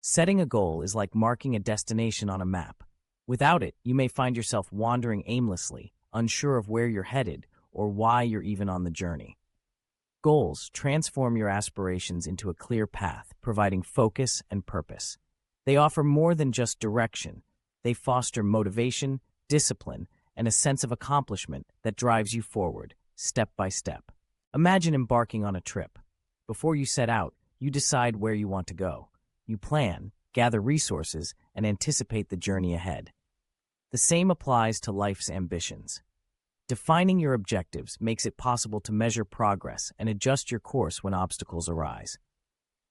Setting a goal is like marking a destination on a map. Without it, you may find yourself wandering aimlessly, unsure of where you're headed or why you're even on the journey. Goals transform your aspirations into a clear path, providing focus and purpose. They offer more than just direction. They foster motivation, discipline, and a sense of accomplishment that drives you forward, step by step. Imagine embarking on a trip. Before you set out, you decide where you want to go. You plan, gather resources, and anticipate the journey ahead. The same applies to life's ambitions. Defining your objectives makes it possible to measure progress and adjust your course when obstacles arise.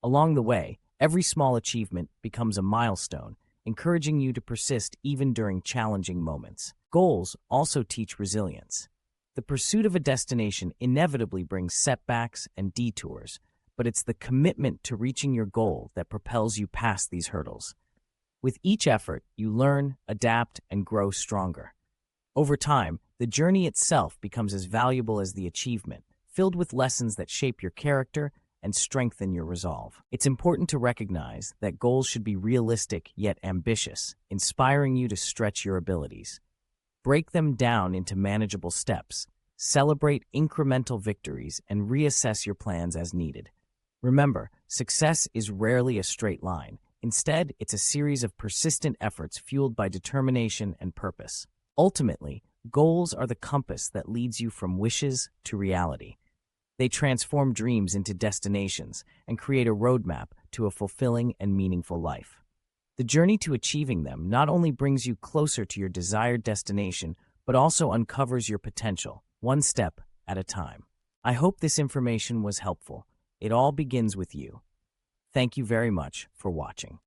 Along the way, every small achievement becomes a milestone, encouraging you to persist even during challenging moments. Goals also teach resilience. The pursuit of a destination inevitably brings setbacks and detours, but it's the commitment to reaching your goal that propels you past these hurdles. With each effort, you learn, adapt, and grow stronger. Over time, the journey itself becomes as valuable as the achievement, filled with lessons that shape your character and strengthen your resolve. It's important to recognize that goals should be realistic yet ambitious, inspiring you to stretch your abilities. Break them down into manageable steps, celebrate incremental victories, and reassess your plans as needed. Remember, success is rarely a straight line. Instead, it's a series of persistent efforts fueled by determination and purpose. Ultimately, goals are the compass that leads you from wishes to reality. They transform dreams into destinations and create a roadmap to a fulfilling and meaningful life. The journey to achieving them not only brings you closer to your desired destination, but also uncovers your potential, one step at a time. I hope this information was helpful. It all begins with you. Thank you very much for watching.